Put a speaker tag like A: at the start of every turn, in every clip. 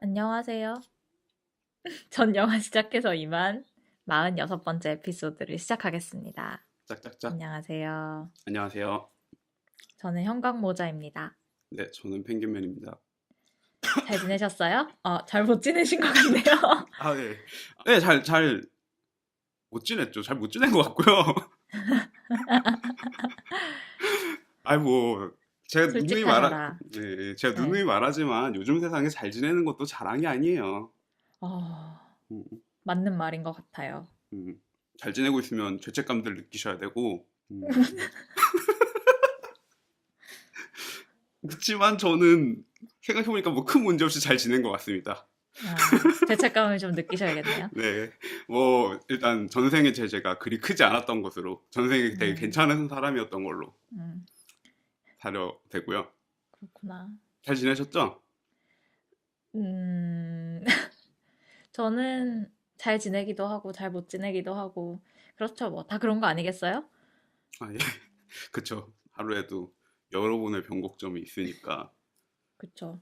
A: 안녕하세요. 전 영화 시작해서 이만 46번째 에피소드를 시작하겠습니다.
B: 짝짝짝.
A: 안녕하세요.
B: 안녕하세요.
A: 저는 형광모자입니다.
B: 네, 저는 펭귄맨입니다.
A: 잘 지내셨어요? 잘 못 지내신 것 같네요.
B: 아, 네. 네, 잘 못 지냈죠. 잘 못 지낸 것 같고요. 뭐,
A: 솔직하셔라.
B: 제가
A: 네.
B: 누누이 말하지만 요즘 세상에 잘 지내는 것도 자랑이 아니에요.
A: 어,
B: 음,
A: 맞는 말인 것 같아요.
B: 잘 지내고 있으면 죄책감들 느끼셔야 되고, 그렇지만 저는 생각해보니까 뭐 큰 문제 없이 잘 지낸 것 같습니다.
A: 죄책감을 좀 느끼셔야겠네요.
B: 네, 뭐 일단 전생의 제재가 그리 크지 않았던 것으로 전생에 되게
A: 음,
B: 괜찮은 사람이었던 걸로
A: 음,
B: 사료되고요.
A: 그렇구나.
B: 잘 지내셨죠?
A: 음, 저는 잘 지내기도 하고, 잘 못 지내기도 하고, 그렇죠. 뭐, 다 그런 거 아니겠어요?
B: 아, 예. 그쵸. 하루에도 여러 번의 변곡점이 있으니까.
A: 그쵸.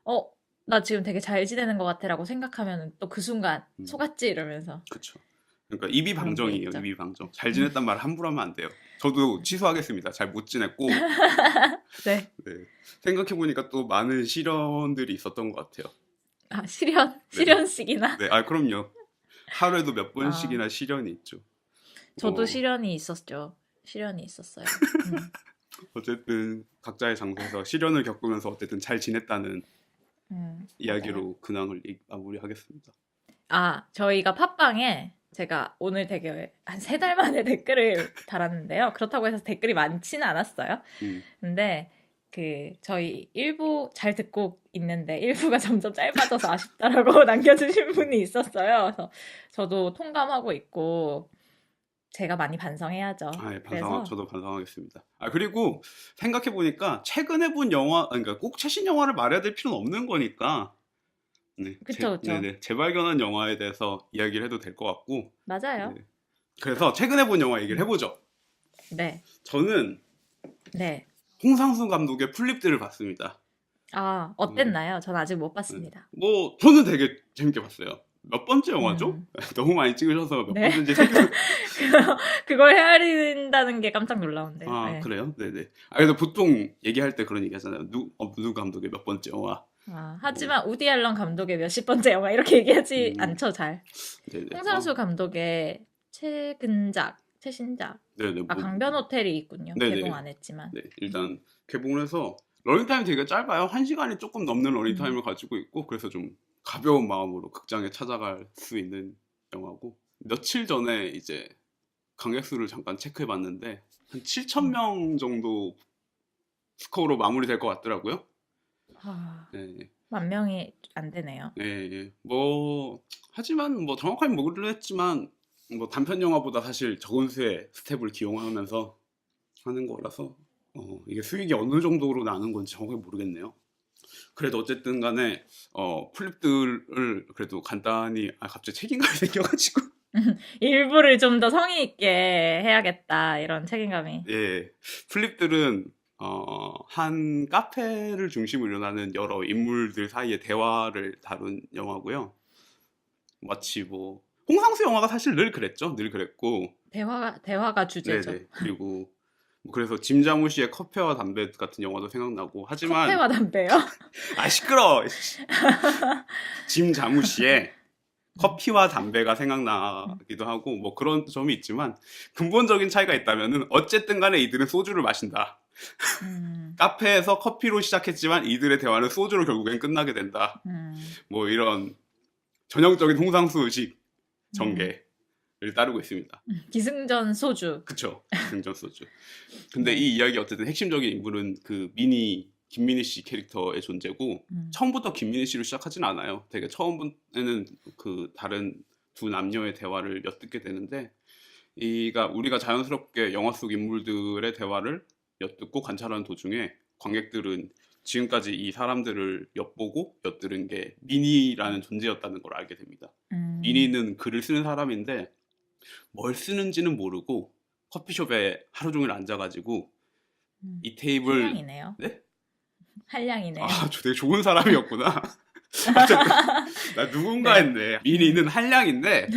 A: 어, 나 지금 되게 잘 지내는 것 같아라고 생각하면 또 그 순간
B: 음,
A: 속았지 이러면서
B: 그쵸. 그러니까 입이
A: 그런 게
B: 방정이에요.
A: 있죠.
B: 입이 방정. 잘 지냈단 말 함부로 하면 안 돼요. 저도 취소하겠습니다. 잘 못 지냈고,
A: 네.
B: 네. 생각해보니까 또 많은 시련들이 있었던 것 같아요.
A: 아,
B: 네.
A: 시련식이나?
B: 네. 아, 그럼요. 하루에도 몇
A: 아,
B: 번씩이나 시련이 있죠.
A: 저도
B: 뭐,
A: 시련이 있었죠. 시련이 있었어요. 음,
B: 어쨌든 각자의 장소에서 시련을 겪으면서 어쨌든 잘 지냈다는
A: 맞아요.
B: 이야기로 근황을 마무리하겠습니다.
A: 저희가 팟빵에 제가 오늘 되게 한 3달 만에 댓글을 달았는데요. 그렇다고 해서 댓글이 많지는 않았어요.
B: 음,
A: 근데 저희 일부 잘 듣고 있는데 일부가 점점 짧아져서 아쉽다라고 남겨주신 분이 있었어요. 그래서 저도 통감하고 있고 제가 많이 반성해야죠.
B: 아, 예,
A: 그래서
B: 저도 반성하겠습니다. 아, 그리고 생각해보니까 최근에 본 영화, 그러니까 꼭 최신 영화를 말해야 될 필요는 없는 거니까, 네,
A: 그쵸 그쵸
B: 네네, 재발견한 영화에 대해서 이야기를 해도 될 것 같고, 네.
A: 맞아요.
B: 그래서 최근에 본 영화 얘기를
A: 음,
B: 해보죠.
A: 네,
B: 저는
A: 네.
B: 홍상수 감독의 플립들을 봤습니다. 네,
A: 어땠나요? 전 아직 못
B: 네.
A: 봤습니다.
B: 뭐, 저는 되게 재밌게 봤어요. 몇 번째 영화죠?
A: 음,
B: 너무 많이 찍으셔서 몇
A: 네.
B: 번째인지 생각,
A: 그걸 헤아린다는 게 깜짝 놀라운데요.
B: 아,
A: 네.
B: 그래요? 네네. 아, 그래도 보통 얘기할 때 그런 얘기 하잖아요. 누 감독의 몇 번째 영화. 뭐,
A: 하지만 우디 앨런 감독의 몇십 번째 영화 이렇게 얘기하지
B: 음,
A: 않죠, 잘.
B: 네네.
A: 홍상수 감독의 최신작.
B: 네네.
A: 강변 호텔이 있군요. 개봉
B: 네네.
A: 안 했지만.
B: 네. 일단 개봉을 해서 러닝타임이 되게 짧아요. 1시간이 조금 넘는
A: 음,
B: 러닝타임을 가지고 있고, 그래서 좀 가벼운 마음으로 극장에 찾아갈 수 있는 영화고, 며칠 전에 이제 관객 수를 잠깐 체크해 봤는데, 한 7천
A: 음.
B: 명 정도 스코어로 마무리될 것 같더라고요.
A: 아,
B: 네.
A: 만 명이 안 되네요.
B: 예, 예. 뭐, 하지만 뭐 정확하게 모르겠지만, 뭐 단편 영화보다 사실 적은 수의 스텝을 기용하면서 하는 거라서, 이게 수익이 어느 정도로 나는 건지 정확하게 모르겠네요. 그래도 어쨌든 간에, 플립들을 그래도 간단히, 아, 갑자기 책임감이 생겨가지고,
A: 일부를 좀 더 성의 있게 해야겠다, 이런 책임감이.
B: 예. 플립들은, 한 카페를 중심으로 일어나는 여러 인물들 사이의 대화를 다룬 영화고요. 마치 뭐, 홍상수 영화가 사실 늘 그랬죠. 늘 그랬고,
A: 대화가 주제죠.
B: 네네. 그리고 뭐 그래서 짐 자무시의 커피와 담배 같은 영화도 생각나고 하지만
A: 커피와 담배요?
B: 아 시끄러. 짐 자무시의
A: 음,
B: 커피와 담배가
A: 음,
B: 생각나기도 하고 뭐 그런 점이 있지만 근본적인 차이가 있다면은 어쨌든 간에 이들은 소주를 마신다.
A: 음,
B: 카페에서 커피로 시작했지만 이들의 대화는 소주로 결국엔 끝나게 된다.
A: 음,
B: 뭐 이런 전형적인 홍상수식
A: 음.
B: 전개를 따르고 있습니다.
A: 기승전 소주.
B: 그쵸. 기승전 소주. 근데
A: 네.
B: 이 이야기 어쨌든 핵심적인 인물은 그 김민희 씨 캐릭터의 존재고
A: 음,
B: 처음부터 김민희 씨로 시작하진 않아요. 되게 처음에는 그 다른 두 남녀의 대화를 엿듣게 되는데 이가 우리가 자연스럽게 영화 속 인물들의 대화를 엿듣고 관찰하는 도중에 관객들은 지금까지 이 사람들을 엿보고 엿들은 게 미니라는 존재였다는 걸 알게 됩니다.
A: 음,
B: 미니는 글을 쓰는 사람인데 뭘 쓰는지는 모르고 커피숍에 하루 종일 앉아가지고 이 테이블
A: 한량이네요.
B: 네?
A: 한량이네요.
B: 아, 저 되게 좋은 사람이었구나. 어쨌든 나 누군가
A: 네.
B: 했네. 미니는 한량인데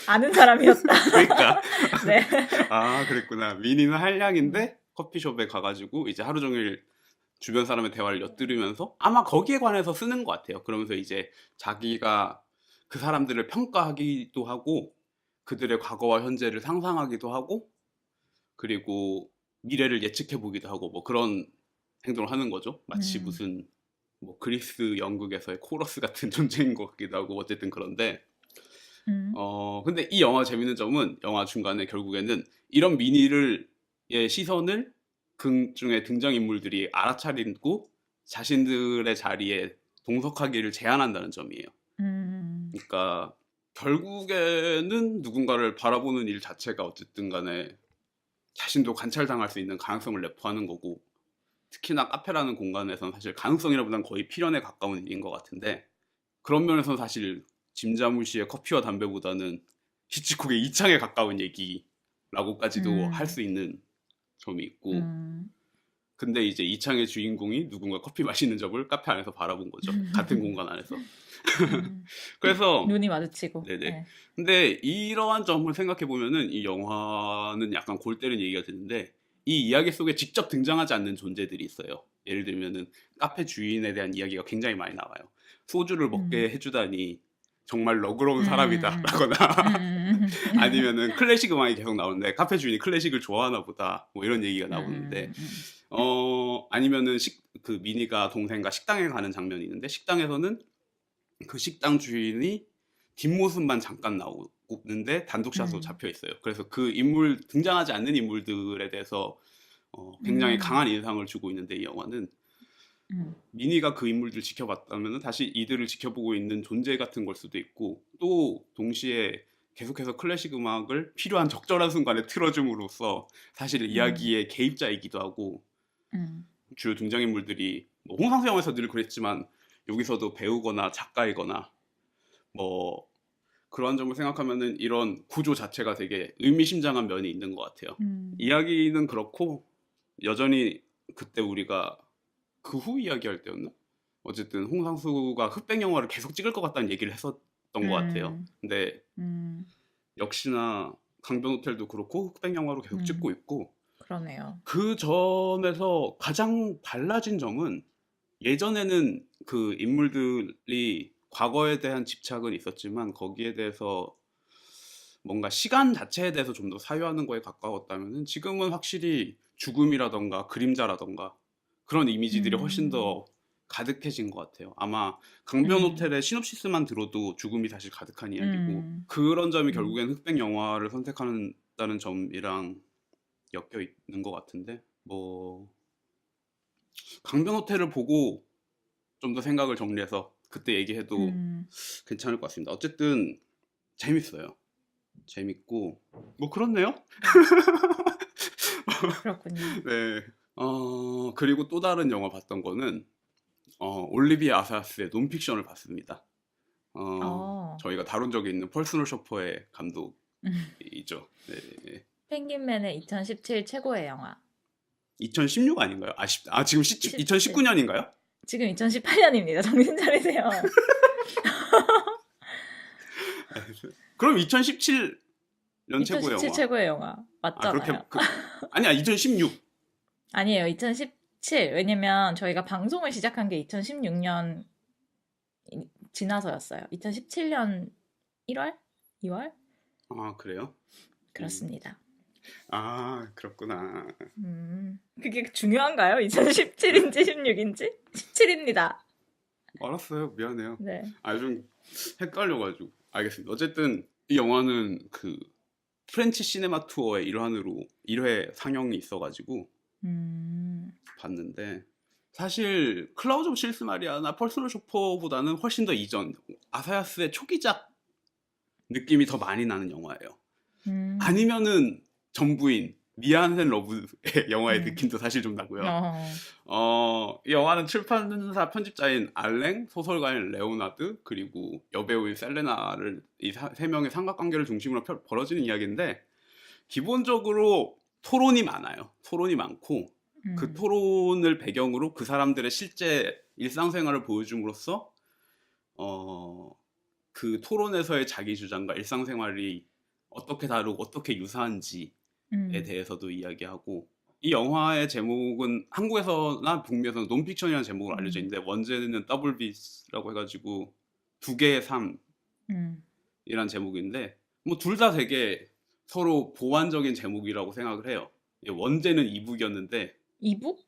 A: 아는 사람이었다.
B: 그러니까
A: 네.
B: 아 그랬구나. 미니는 한량인데 커피숍에 가가지고 이제 하루 종일 주변 사람의 대화를 엿들으면서 아마 거기에 관해서 쓰는 것 같아요. 그러면서 이제 자기가 그 사람들을 평가하기도 하고 그들의 과거와 현재를 상상하기도 하고 그리고 미래를 예측해 보기도 하고 뭐 그런 행동을 하는 거죠. 마치
A: 음,
B: 무슨 뭐 그리스 연극에서의 코러스 같은 존재인 것 같기도 하고 어쨌든 그런데
A: 음,
B: 근데 이 영화 재밌는 점은 영화 중간에 결국에는 이런 미니를 의 시선을 그 중에 등장인물들이 알아차리고 자신들의 자리에 동석하기를 제안한다는 점이에요.
A: 음,
B: 그러니까 결국에는 누군가를 바라보는 일 자체가 어쨌든 간에 자신도 관찰당할 수 있는 가능성을 내포하는 거고 특히나 카페라는 공간에서는 사실 가능성이라보다는 거의 필연에 가까운 일인 것 같은데 그런 면에서는 사실 짐 자무시의 커피와 담배보다는 히치콕의 이창에 가까운 얘기라고까지도 할
A: 음,
B: 수 있는 점이 있고
A: 음.
B: 근데 이제 이창의 주인공이 누군가 커피 마시는 점을 카페 안에서 바라본 거죠. 같은 공간 안에서.
A: 음.
B: 그래서
A: 눈이 마주치고.
B: 네네.
A: 네.
B: 근데 이러한 점을 생각해 보면은 이 영화는 약간 골 때리는 얘기가 되는데 이 이야기 속에 직접 등장하지 않는 존재들이 있어요. 예를 들면은 카페 주인에 대한 이야기가 굉장히 많이 나와요. 소주를
A: 음,
B: 먹게 해주다니 정말 너그러운
A: 음,
B: 사람이다라거나
A: 음,
B: 아니면은 클래식 음악이 계속 나오는데 카페 주인이 클래식을 좋아하나 보다 뭐 이런 얘기가 나오는데
A: 음,
B: 아니면은 그 미니가 동생과 식당에 가는 장면이 있는데 식당에서는 그 식당 주인이 뒷모습만 잠깐 나오는데 단독샷으로
A: 음,
B: 잡혀 있어요. 그래서 그 인물 등장하지 않는 인물들에 대해서 굉장히
A: 음,
B: 강한 인상을 주고 있는데 이 영화는
A: 음,
B: 미니가 그 인물들 지켜봤다면 다시 이들을 지켜보고 있는 존재 같은 걸 수도 있고 또 동시에 계속해서 클래식 음악을 필요한 적절한 순간에 틀어줌으로써 사실
A: 음,
B: 이야기의 개입자이기도 하고
A: 음,
B: 주요 등장인물들이 뭐 홍상수 영화에서 늘 그랬지만 여기서도 배우거나 작가이거나 뭐 그런 점을 생각하면은 이런 구조 자체가 되게 의미심장한 면이 있는 것 같아요.
A: 음,
B: 이야기는 그렇고 여전히 그때 우리가 그 후 이야기할 때였나? 어쨌든 홍상수가 흑백 영화를 계속 찍을 것 같다는 얘기를 했었던 것 같아요.
A: 음,
B: 근데
A: 음,
B: 역시나 강변호텔도 그렇고 흑백 영화로 계속 찍고
A: 음.
B: 있고
A: 그러네요.
B: 그 점에서 가장 달라진 점은 예전에는 그 인물들이 과거에 대한 집착은 있었지만 거기에 대해서 뭔가 시간 자체에 대해서 좀 더 사유하는 거에 가까웠다면은 지금은 확실히 죽음이라던가 그림자라던가 그런 이미지들이 훨씬
A: 음,
B: 더 가득해진 것 같아요. 아마
A: 음,
B: 강변호텔의 시놉시스만 들어도 죽음이 사실 가득한 이야기고
A: 음,
B: 그런 점이
A: 음,
B: 결국엔 흑백 영화를 선택한다는 점이랑 엮여 있는 것 같은데 뭐 강변호텔을 보고 좀 더 생각을 정리해서 그때 얘기해도
A: 음.
B: 괜찮을 것 같습니다. 어쨌든 재밌어요. 재밌고 뭐 그렇네요.
A: 네, 그렇군요.
B: 네. 그리고 또 다른 영화 봤던 거는 올리비아 아사스의 논픽션을 봤습니다.
A: 어,
B: 저희가 다룬 적이 있는 펄스널 쇼퍼의
A: 음.
B: 감독이죠. 네.
A: 펭귄맨의 2017 최고의 영화.
B: 2016 아닌가요? 지금
A: 17.
B: 2019년인가요?
A: 지금 2018년입니다. 정신 차리세요.
B: 그럼 2017년 최고의
A: 2017
B: 영화.
A: 최고의 영화.
B: 아, 그렇게
A: 맞잖아요.
B: 아니야, 2016.
A: 아니에요. 2017. 왜냐면 저희가 방송을 시작한 게 2016년 지나서였어요. 2017년 1월? 2월?
B: 아, 그래요? 음.
A: 그렇습니다.
B: 아, 그렇구나.
A: 그게 중요한가요? 2017인지 16인지? 17입니다.
B: 알았어요. 미안해요.
A: 네.
B: 좀 헷갈려가지고. 알겠습니다. 어쨌든 이 영화는 그 프렌치 시네마 투어의 일환으로 1회 상영이 있어가지고
A: 음,
B: 봤는데 사실 클라우드 오브 실스 마리아나 펄스널 쇼퍼보다는 훨씬 더 이전 아사야스의 초기작 느낌이 더 많이 나는 영화예요.
A: 음,
B: 아니면은 전부인 미안한 러브의 영화의
A: 음,
B: 느낌도 사실 좀 나고요.
A: 어,
B: 이 영화는 출판사 편집자인 알랭, 소설가인 레오나드, 그리고 여배우인 셀레나를 이 세 명의 삼각관계를 중심으로 벌어지는 이야기인데 기본적으로 토론이 많아요. 토론이 많고 그
A: 음,
B: 토론을 배경으로 그 사람들의 실제 일상생활을 보여줌으로써 그 토론에서의 자기 주장과 일상생활이 어떻게 다르고 어떻게 유사한지에 대해서도 이야기하고, 이 영화의 제목은 한국에서나 북미에서는 논픽션이라는 제목으로 알려져 있는데 원제는 더블 비스라고 해가지고 두 개의 삶이란 제목인데, 뭐 둘 다 되게 서로 보완적인 제목이라고 생각을 해요. 원제는 이북이었는데
A: 이북?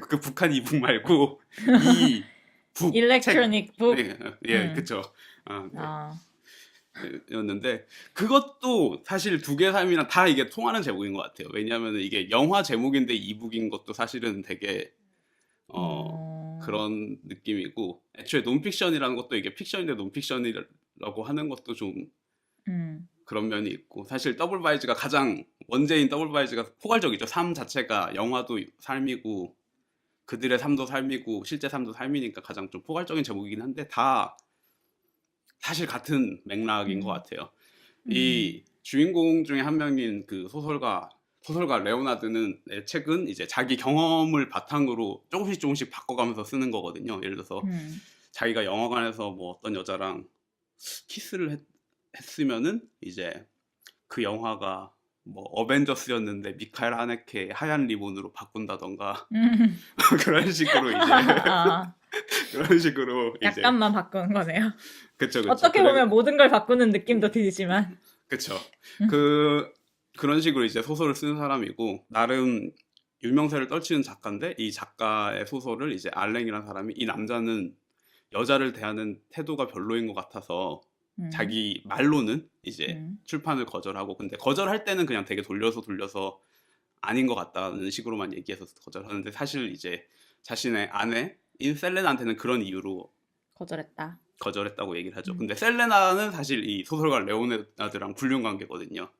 B: 그 북한 이북 말고 이북
A: 일렉트로닉 북?
B: 예, 그쵸. 네.
A: 아,
B: 였는데 그것도 사실 두 개의 삶이랑 다 이게 통하는 제목인 것 같아요. 왜냐하면 이게 영화 제목인데 이북인 것도 사실은 되게 그런 느낌이고, 애초에 논픽션이라는 것도 이게 픽션인데 논픽션이라고 하는 것도 좀 그런 면이 있고, 사실 더블 바이즈가 가장 원제인 더블 바이즈가 포괄적이죠. 삶 자체가 영화도 삶이고 그들의 삶도 삶이고 실제 삶도 삶이니까 가장 좀 포괄적인 제목이긴 한데 다 사실 같은 맥락인 것 같아요. 이 주인공 중에 한 명인 그 소설가 레오나드는 책은 이제 자기 경험을 바탕으로 조금씩 바꿔가면서 쓰는 거거든요. 예를 들어서 자기가 영화관에서 뭐 어떤 여자랑 키스를 했으면은 이제 그 영화가 뭐 어벤져스였는데 미카엘 하네케 하얀 리본으로 바꾼다던가 그런 식으로 이제 그런 식으로 이제
A: 약간만 바꾸는 거네요.
B: 그쵸.
A: 어떻게 보면 모든 걸 바꾸는 느낌도 들지만.
B: 그쵸. 그런 식으로 이제 소설을 쓰는 사람이고, 나름 유명세를 떨치는 작가인데, 이 작가의 소설을 이제 알랭이라는 사람이, 이 남자는 여자를 대하는 태도가 별로인 것 같아서 자기 말로는 이제 출판을 거절하고, 근데 거절할 때는 그냥 되게 돌려서 아닌 것 같다는 식으로만 얘기해서 거절하는데, 사실 이제 자신의 아내인 셀레나한테는 그런 이유로 거절했다고 얘기를 하죠. 근데 셀레나는 사실 이 소설가 레오나드랑 불륜 관계거든요.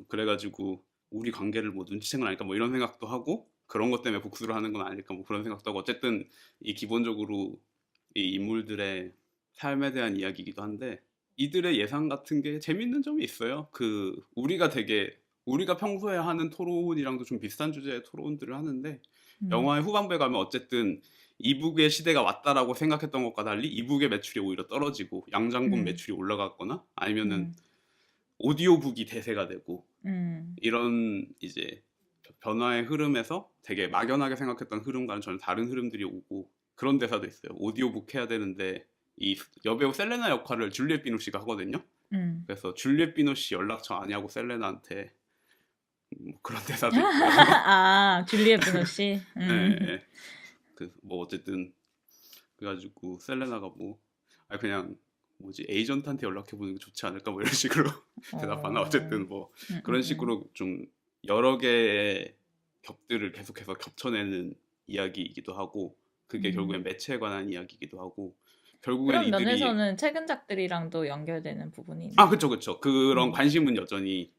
B: 그래가지고 우리 관계를 뭐 눈치챈 건 아닐까 뭐 이런 생각도 하고, 그런 것 때문에 복수를 하는 건 아닐까 뭐 그런 생각도 하고, 어쨌든 이 기본적으로 이 인물들의 삶에 대한 이야기이기도 한데, 이들의 예상 같은 게 재밌는 점이 있어요. 우리가 평소에 하는 토론이랑도 좀 비슷한 주제의 토론들을 하는데, 영화의 후반부에 가면 어쨌든 이북의 시대가 왔다라고 생각했던 것과 달리 이북의 매출이 오히려 떨어지고 양장군 매출이 올라갔거나 아니면은 오디오북이 대세가 되고, 이런 이제 변화의 흐름에서 되게 막연하게 생각했던 흐름과는 전혀 다른 흐름들이 오고, 그런 대사도 있어요. 오디오북 해야 되는데 이 여배우 셀레나 역할을 줄리엣 비노시가 하거든요. 그래서 줄리엣 비노시 연락처 아냐고 셀레나한테 그런 대사도 있고요.
A: 아, 줄리엣 비노시.
B: 네. 뭐 어쨌든 그래가지고 셀레나가 뭐 그냥 뭐지 에이전트한테 연락해보는 게 좋지 않을까 뭐 이런 식으로 대답하나, 어쨌든 뭐 그런 식으로 좀 여러 개의 겹들을 계속해서 겹쳐내는 이야기이기도 하고, 그게 결국엔 매체에 관한 이야기이기도 하고, 결국엔
A: 그런
B: 이들이
A: 면에서는 최근작들이랑도 연결되는 부분이 있는.
B: 그쵸. 그런 관심은 여전히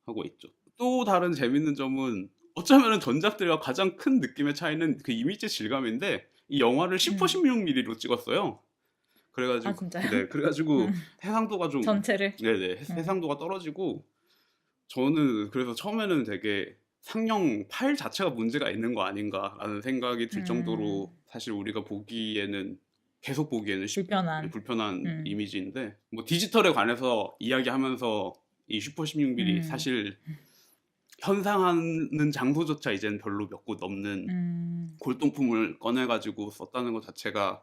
B: 하고 있죠. 또 다른 재밌는 점은 어쩌면은 전작들과 가장 큰 느낌의 차이는 그 이미지 질감인데, 이 영화를 10호 16mm로 찍었어요. 그래가지고
A: 진짜요?
B: 네, 그래가지고 해상도가 좀
A: 전체를.
B: 네네 해상도가 떨어지고, 저는 그래서 처음에는 되게 상영 파일 자체가 문제가 있는 거 아닌가라는 생각이 들 정도로, 사실 우리가 계속 보기에는 불편한 이미지인데, 뭐 디지털에 관해서 이야기하면서 이 슈퍼 16mm 사실 현상하는 장소조차 이제는 별로 몇 곳 넘는 골동품을 꺼내가지고 썼다는 것 자체가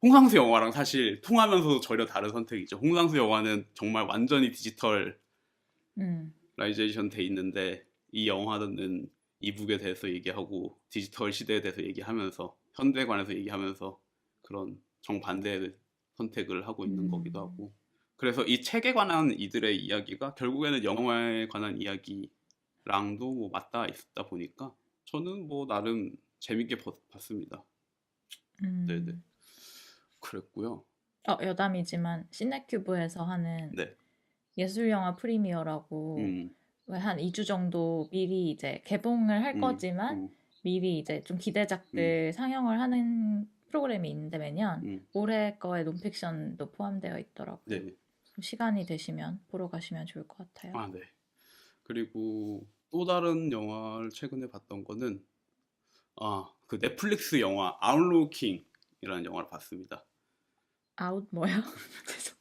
B: 홍상수 영화랑 사실 통하면서도 전혀 다른 선택이죠. 홍상수 영화는 정말 완전히 디지털라이제이션 돼 있는데, 이 영화는 이북에 대해서 얘기하고 디지털 시대에 대해서 얘기하면서 현대에 관해서 얘기하면서 그런 정반대의 선택을 하고 있는 거기도 하고, 그래서 이 책에 관한 이들의 이야기가 결국에는 영화에 관한 이야기랑도 뭐 맞닿아 있다 보니까 저는 뭐 나름 재밌게 봤습니다. 네네. 그랬고요.
A: 여담이지만 시네큐브에서 하는
B: 네.
A: 예술영화 프리미어라고 한 2주 정도 미리 이제 개봉을 할 거지만 미리 이제 좀 기대작들 상영을 하는 프로그램이 있는데 매년 올해 거에 논픽션도 포함되어 있더라고요.
B: 네.
A: 시간이 되시면 보러 가시면 좋을 것 같아요.
B: 네. 그리고 또 다른 영화를 최근에 봤던 거는 그 넷플릭스 영화 아웃로킹 아웃이라는 영화를 봤습니다.
A: 아웃 뭐요? 죄송.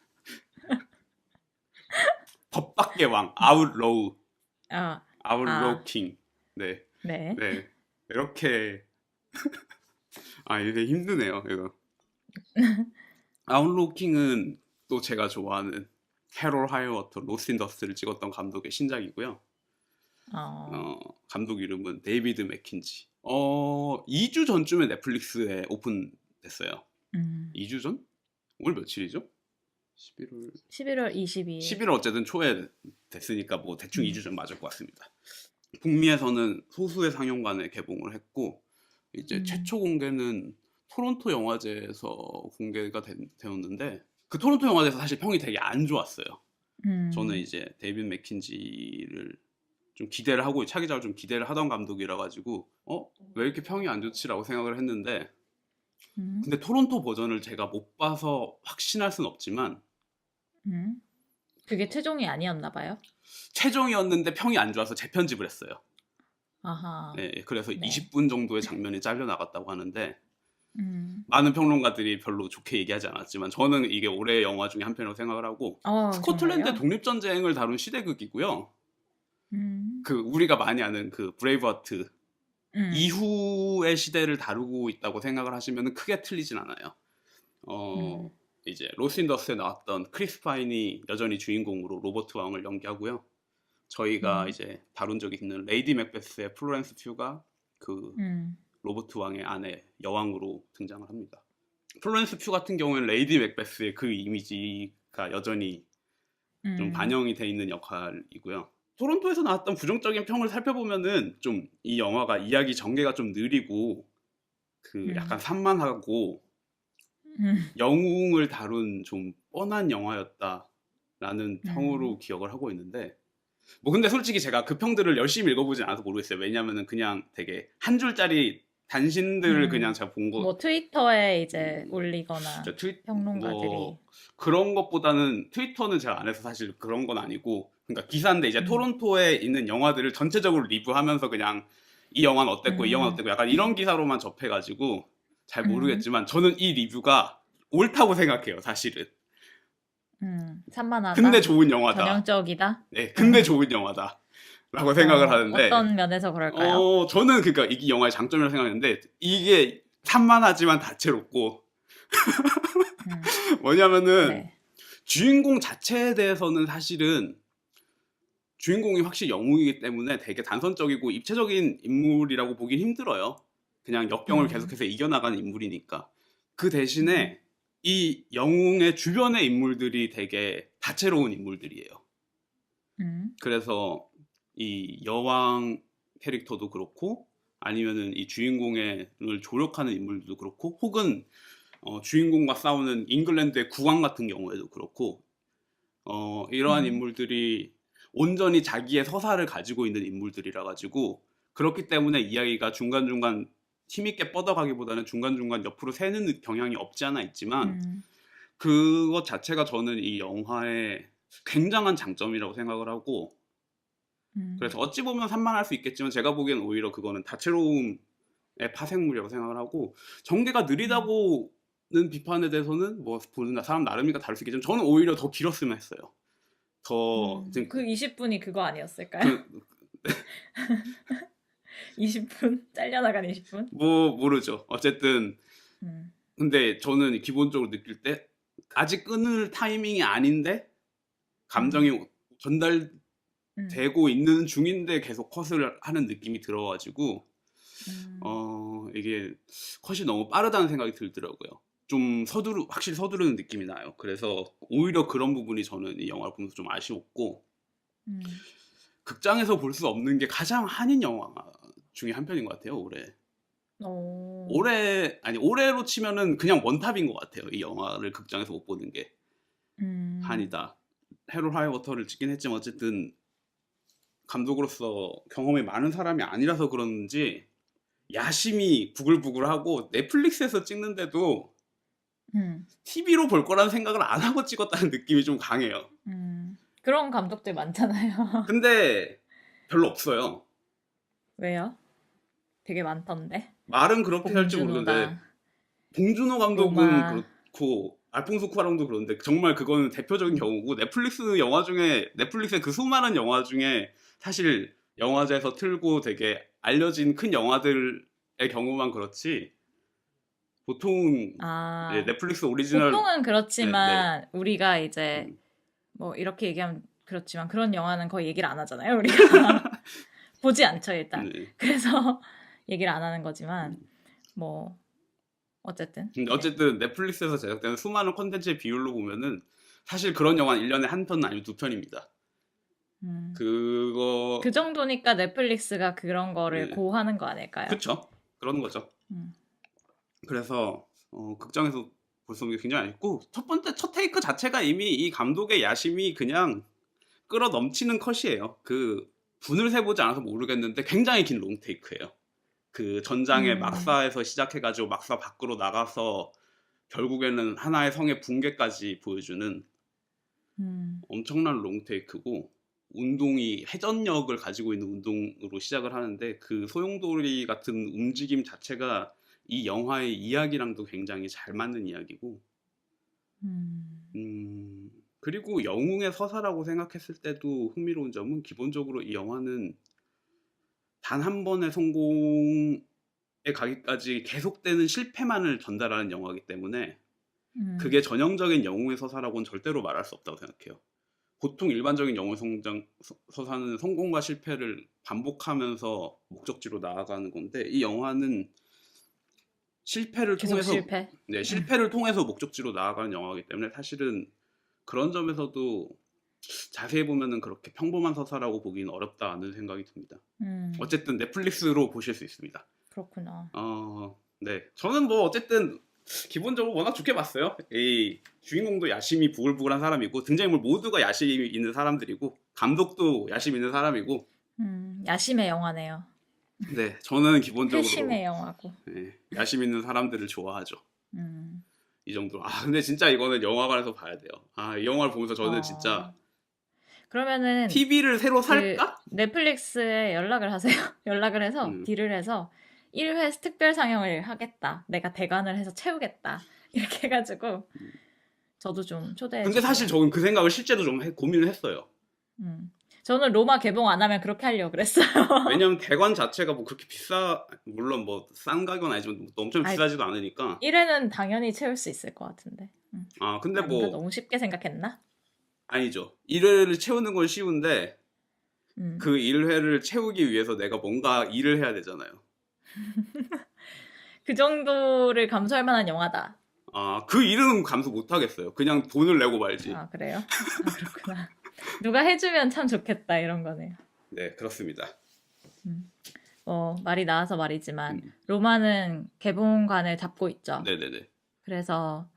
B: 법밖의 왕, 아웃로우,
A: 아,
B: 아웃로우
A: 아,
B: 킹. 네,
A: 네.
B: 네. 이렇게 이게 힘드네요. 이거. 아웃로우 킹은 또 제가 좋아하는 해롤 하이워터, 로스트 인 더스트를 찍었던 감독의 신작이고요.
A: 어,
B: 감독 이름은 데이비드 맥킨지. 2주 전쯤에 넷플릭스에 오픈됐어요. 2주 전? 오늘 며칠이죠? 11월
A: 11월 22일.
B: 11월 어쨌든 초에 됐으니까 뭐 대충
A: 음,
B: 2주 전 맞을 것 같습니다. 북미에서는 소수의 상영관에 개봉을 했고 이제
A: 음,
B: 최초 공개는 토론토 영화제에서 공개가 되었는데 그 토론토 영화제에서 사실 평이 되게 안 좋았어요. 저는
A: 음,
B: 이제 데이비드 맥킨지를 좀 기대를 하고 차기작을 좀 기대를 하던 감독이라 가지고 왜 이렇게 평이 안 좋지라고 생각을 했는데
A: 음,
B: 근데 토론토 버전을 제가 못 봐서 확신할 순 없지만
A: 음. 그게 최종이 아니었나 봐요.
B: 최종이었는데 평이 안 좋아서 재편집을 했어요.
A: 아하,
B: 예, 그래서
A: 네.
B: 20분 정도의 장면이 잘려 나갔다고 하는데
A: 음,
B: 많은 평론가들이 별로 좋게 얘기하지 않았지만 저는 이게 올해의 영화 중에 한 편이라고 생각을 하고 스코틀랜드
A: 정말요?
B: 독립전쟁을 다룬 시대극이고요.
A: 음,
B: 그 우리가 많이 아는 그 브레이브하트
A: 음,
B: 이후의 시대를 다루고 있다고 생각을 하시면 크게 틀리진 않아요. 어,
A: 음,
B: 이제 로스인더스에 나왔던 크리스 파인이 여전히 주인공으로 로버트 왕을 연기하고요. 저희가
A: 음,
B: 이제 다룬 적이 있는 레이디 맥베스의 플로렌스 퓨가 그
A: 음,
B: 로버트 왕의 아내 여왕으로 등장을 합니다. 플로렌스 퓨 같은 경우에는 레이디 맥베스의 그 이미지가 여전히 좀
A: 음,
B: 반영이 돼 있는 역할이고요. 토론토에서 나왔던 부정적인 평을 살펴보면은 좀 이 영화가 이야기 전개가 좀 느리고 그 약간
A: 음,
B: 산만하고
A: 음,
B: 영웅을 다룬 좀 뻔한 영화였다라는
A: 음,
B: 평으로 기억을 하고 있는데 뭐 근데 솔직히 제가 그 평들을 열심히 읽어보진 않아서 모르겠어요. 왜냐면은 그냥 되게 한 줄짜리 단신들을 그냥 제가 본 거,
A: 뭐 트위터에 이제 올리거나
B: 뭐
A: 평론가들이,
B: 그런 것보다는 트위터는 제가 안 해서 사실 그런 건 아니고 그러니까 기사인데 이제
A: 음,
B: 토론토에 있는 영화들을 전체적으로 리뷰하면서 그냥 이 영화는 어땠고 이 영화는
A: 음,
B: 어땠고 약간 이런 기사로만 접해가지고 잘
A: 음,
B: 모르겠지만 저는 이 리뷰가 옳다고 생각해요, 사실은. 근데
A: 산만하다,
B: 좋은 영화다.
A: 전형적이다.
B: 네, 근데 좋은 영화다. 라고 생각을 하는데,
A: 어떤 면에서 그럴까요?
B: 저는 그러니까 이 영화의 장점이라고 생각하는데, 이게 산만하지만 다채롭고,
A: 음,
B: 뭐냐면은,
A: 네,
B: 주인공 자체에 대해서는 사실은 주인공이 확실히 영웅이기 때문에 되게 단선적이고 입체적인 인물이라고 보긴 힘들어요. 그냥 역경을
A: 음,
B: 계속해서 이겨나가는 인물이니까. 그
A: 음,
B: 대신에 이 영웅의 주변의 인물들이 되게 다채로운 인물들이에요.
A: 음,
B: 그래서 이 여왕 캐릭터도 그렇고 아니면은 이 주인공을 조력하는 인물도 그렇고 혹은 주인공과 싸우는 잉글랜드의 국왕 같은 경우에도 그렇고 이러한
A: 음,
B: 인물들이 온전히 자기의 서사를 가지고 있는 인물들이라 가지고 그렇기 때문에 이야기가 중간중간 힘있게 뻗어가기보다는 중간중간 옆으로 새는 경향이 없지 않아 있지만
A: 음,
B: 그것 자체가 저는 이 영화의 굉장한 장점이라고 생각을 하고
A: 음,
B: 그래서 어찌 보면 산만할 수 있겠지만 제가 보기엔 오히려 그거는 다채로움의 파생물이라고 생각을 하고 전개가
A: 음,
B: 느리다고는 비판에 대해서는 뭐 보는 사람 나름이니까 다를 수 있겠지만 저는 오히려 더 길었으면 했어요. 더
A: 그 20분이 그거 아니었을까요?
B: 그
A: 20분? 잘려나간 20분?
B: 뭐 모르죠. 어쨌든
A: 음,
B: 근데 저는 기본적으로 느낄 때 아직 끊을 타이밍이 아닌데
A: 음,
B: 감정이 전달되고
A: 음,
B: 있는 중인데 계속 컷을 하는 느낌이 들어가지고
A: 음,
B: 이게 컷이 너무 빠르다는 생각이 들더라고요. 좀 확실히 서두르는 느낌이 나요. 그래서 오히려 그런 부분이 저는 이 영화를 보면서 좀 아쉬웠고
A: 음,
B: 극장에서 볼 수 없는 게 가장 한인 영화 중에 한 편인 것 같아요. 올해.
A: 오,
B: 올해로 치면은 그냥 원탑인 것 같아요. 이 영화를 극장에서 못 보는 게
A: 음,
B: 한이다. 해롤 하이워터를 찍긴 했지만 어쨌든 감독으로서 경험이 많은 사람이 아니라서 그런지 야심이 부글부글하고 넷플릭스에서 찍는데도
A: 음,
B: TV로 볼 거라는 생각을 안 하고 찍었다는 느낌이 좀 강해요.
A: 그런 감독들 많잖아요.
B: 근데 별로 없어요.
A: 왜요? 되게 많던데.
B: 말은 그렇게 할지 모르는데
A: 봉준호다.
B: 봉준호 감독은
A: 로마.
B: 그렇고 알퐁소 쿠아론도 그런데 정말 그거는 대표적인 경우고 넷플릭스 영화 중에 넷플릭스의 그 수많은 영화 중에 사실 영화제에서 틀고 되게 알려진 큰 영화들의 경우만 그렇지 보통 네,
A: 아,
B: 넷플릭스 오리지널
A: 보통은
B: 네, 네.
A: 그렇지만 우리가 이제
B: 음,
A: 뭐 이렇게 얘기하면 그렇지만 그런 영화는 거의 얘기를 안 하잖아요. 우리가 보지 않죠, 일단.
B: 네.
A: 그래서 얘기를 안 하는 거지만 뭐 어쨌든
B: 근데
A: 네.
B: 어쨌든 넷플릭스에서 제작되는 수많은 콘텐츠의 비율로 보면은 사실 그런 영화는 1년에 한 편 아니면 두 편입니다.
A: 음. 그
B: 그거
A: 정도니까 넷플릭스가 그런 거를
B: 네.
A: 고하는 거 아닐까요?
B: 그쵸? 그런 거죠.
A: 음.
B: 그래서 극장에서 볼 수 없는 게 굉장히 아쉽고 첫 번째 첫 테이크 자체가 이미 이 감독의 야심이 그냥 끌어 넘치는 컷이에요. 그 분을 세보지 않아서 모르겠는데 굉장히 긴 롱 테이크예요. 그 전장의
A: 음.
B: 막사에서 시작해가지고 막사 밖으로 나가서 결국에는 하나의 성의 붕괴까지 보여주는
A: 음.
B: 엄청난 롱 테이크고 운동이 회전력을 가지고 있는 운동으로 시작을 하는데 그 소용돌이 같은 움직임 자체가 이 영화의 이야기랑도 굉장히 잘 맞는 이야기고
A: 음.
B: 그리고 영웅의 서사라고 생각했을 때도 흥미로운 점은 기본적으로 이 영화는 단 한 번의 성공에 가기까지 계속되는 실패만을 전달하는 영화이기 때문에
A: 음.
B: 그게 전형적인 영웅의 서사라고는 절대로 말할 수 없다고 생각해요. 보통 일반적인 영웅 서사는 성공과 실패를 반복하면서 목적지로 나아가는 건데 이 영화는 실패를
A: 계속
B: 통해서
A: 실패.
B: 네, 실패를 통해서 목적지로 나아가는 영화이기 때문에 사실은 그런 점에서도 자세히 보면은 그렇게 평범한 서사라고 보기는 어렵다는 생각이 듭니다.
A: 음.
B: 어쨌든 넷플릭스로 보실 수 있습니다.
A: 그렇구나.
B: 네. 저는 뭐 어쨌든 기본적으로 워낙 좋게 봤어요. 이 주인공도 야심이 부글부글한 사람이고 등장인물 모두가 야심이 있는 사람들이고 감독도 야심 있는 사람이고
A: 야심의 영화네요.
B: 네, 저는 기본적으로
A: 회심의 영화고.
B: 네, 야심 있는 사람들을 좋아하죠.
A: 음.
B: 이 정도로. 근데 진짜 이거는 영화관에서 봐야 돼요. 이 영화를 보면서 저는 진짜
A: 어. 그러면은
B: TV를 새로
A: 그
B: 살까?
A: 넷플릭스에 연락을 하세요. 연락을 해서
B: 음.
A: 딜을 해서 1회 특별 상영을 하겠다. 내가 대관을 해서 채우겠다. 이렇게 해가지고 저도 좀 초대해
B: 근데 사실
A: 주세요.
B: 저는 그 생각을 실제로 좀 고민을 했어요.
A: 음. 저는 로마 개봉 안 하면 그렇게 하려고 그랬어요.
B: 왜냐면 대관 자체가 뭐 그렇게 물론 뭐 싼 가격은 아니지만 또 엄청
A: 아,
B: 비싸지도 않으니까.
A: 1회는 당연히 채울 수 있을 것 같은데.
B: 근데
A: 아닌가?
B: 뭐
A: 너무 쉽게 생각했나?
B: 아니죠. 1회를 채우는 건 쉬운데
A: 음.
B: 그 1회를 채우기 위해서 내가 뭔가 일을 해야 되잖아요.
A: 그 정도를 감수할 만한 영화다.
B: 그 일은 감수 못 하겠어요. 그냥 돈을 내고 말지.
A: 아, 그래요? 아, 그렇구나. 누가 해주면 참 좋겠다, 이런 거네요.
B: 네, 그렇습니다.
A: 말이 나와서 말이지만,
B: 음,
A: 로마는 개봉관을 잡고 있죠.
B: 네네네.
A: 그래서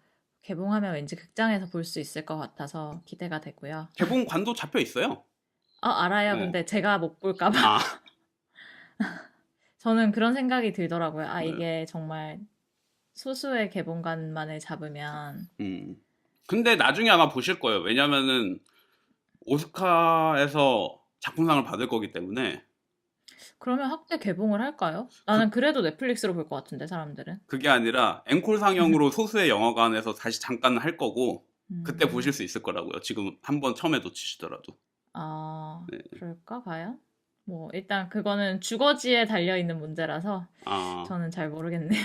A: 개봉하면 왠지 극장에서 볼 수 있을 것 같아서 기대가 되고요.
B: 개봉관도 잡혀 있어요.
A: 알아요.
B: 어.
A: 근데 제가 못 볼까봐.
B: 아,
A: 저는 그런 생각이 들더라고요.
B: 네.
A: 이게 정말 소수의 개봉관만을 잡으면,
B: 근데 나중에 아마 보실 거예요. 왜냐면은 오스카에서 작품상을 받을 거기 때문에
A: 그러면 학대 개봉을 할까요?
B: 그,
A: 나는 그래도 넷플릭스로 볼 것 같은데, 사람들은.
B: 그게 아니라 앵콜 상영으로 소수의 영화관에서 다시 잠깐 할 거고 그때
A: 음.
B: 보실 수 있을 거라고요. 지금 한번 처음에 놓치시더라도. 네.
A: 그럴까, 과연? 일단 그거는 주거지에 달려있는 문제라서
B: 아,
A: 저는 잘 모르겠네요.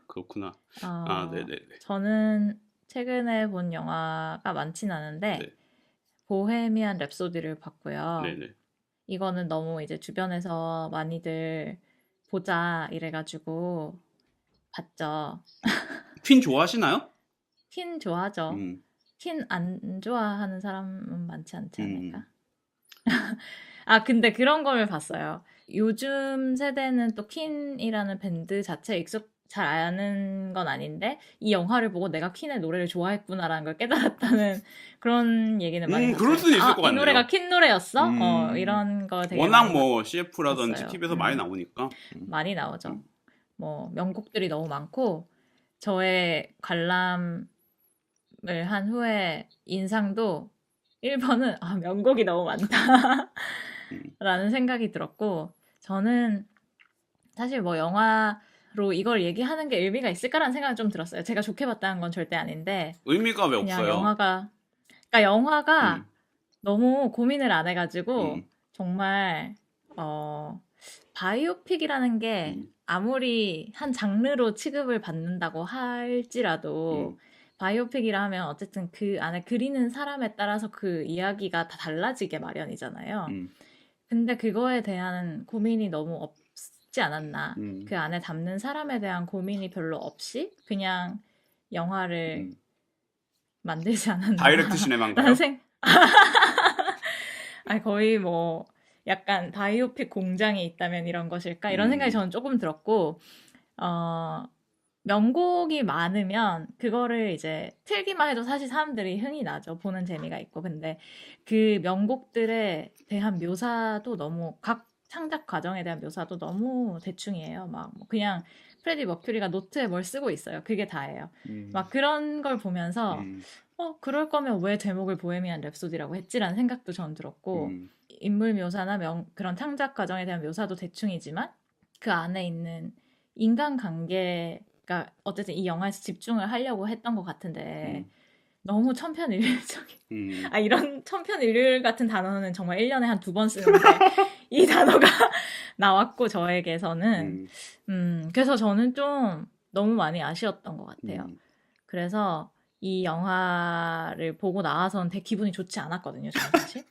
B: 그렇구나.
A: 어,
B: 네네네.
A: 저는 최근에 본 영화가 많진 않은데,
B: 네.
A: 보헤미안 랩소디를 봤고요.
B: 네네.
A: 이거는 너무 이제 주변에서 많이들 보자 이래가지고 봤죠.
B: 퀸 좋아하시나요?
A: 퀸 좋아하죠.
B: 음,
A: 퀸 안 좋아하는 사람은 많지 않지
B: 음,
A: 않을까? 근데 그런 걸 봤어요. 요즘 세대는 또 퀸이라는 밴드 자체에 잘 아는 건 아닌데, 이 영화를 보고 내가 퀸의 노래를 좋아했구나라는 걸 깨달았다는 그런 얘기는 많이
B: 그럴
A: 봤어요.
B: 수도 있을 것
A: 이 노래가
B: 같네요.
A: 퀸 노래였어?
B: 음,
A: 이런 거 되게
B: 워낙
A: 많이
B: 뭐 CF라든지
A: 봤어요.
B: TV에서 많이 나오니까.
A: 많이 나오죠.
B: 음.
A: 명곡들이 너무 많고, 저의 관람을 한 후에 인상도 1번은 명곡이 너무 많다.
B: 음.
A: 라는 생각이 들었고, 저는 사실 영화 영화로 이걸 얘기하는 게 의미가 있을까라는 생각이 좀 들었어요. 제가 좋게 봤다는 건 절대 아닌데
B: 의미가 왜
A: 그냥
B: 없어요?
A: 그러니까 영화가
B: 음,
A: 너무 고민을 안 해가지고
B: 음,
A: 정말 바이오픽이라는 게
B: 음,
A: 아무리 한 장르로 취급을 받는다고 할지라도
B: 음,
A: 바이오픽이라 하면 어쨌든 그 안에 그리는 사람에 따라서 그 이야기가 다 달라지게 마련이잖아요.
B: 음,
A: 근데 그거에 대한 고민이 너무 없지 않았나.
B: 음,
A: 그 안에 담는 사람에 대한 고민이 별로 없이 그냥 영화를
B: 음.
A: 만들지 않았나.
B: 다이렉트
A: 라는
B: 시네마인가요?
A: 아니, 거의 뭐, 약간 바이오픽 공장이 있다면 이런 것일까? 이런 생각이
B: 음,
A: 저는 조금 들었고, 어, 명곡이 많으면 그거를 이제 틀기만 해도 사실 사람들이 흥이 나죠. 보는 재미가 있고. 근데 그 명곡들에 대한 묘사도 너무, 각 창작 과정에 대한 묘사도 너무 대충이에요. 막뭐 그냥 프레디 머큐리가 노트에 뭘 쓰고 있어요. 그게 다예요.
B: 음,
A: 막 그런 걸 보면서
B: 음,
A: 그럴 거면 왜 제목을 보헤미안 랩소디라고 했지라는 생각도 전 들었고,
B: 음,
A: 인물 묘사나 그런 창작 과정에 대한 묘사도 대충이지만, 그 안에 있는 인간관계가 어쨌든 이 영화에서 집중을 하려고 했던 것 같은데,
B: 음,
A: 너무 천편일률적인.
B: 음,
A: 이런 천편일률 같은 단어는 정말 1년에 한 두 번 쓰는데, 이 단어가 나왔고, 저에게서는.
B: 음,
A: 그래서 저는 좀 너무 많이 아쉬웠던 것 같아요.
B: 음,
A: 그래서 이 영화를 보고 나와서는 되게 기분이 좋지 않았거든요, 저는 사실.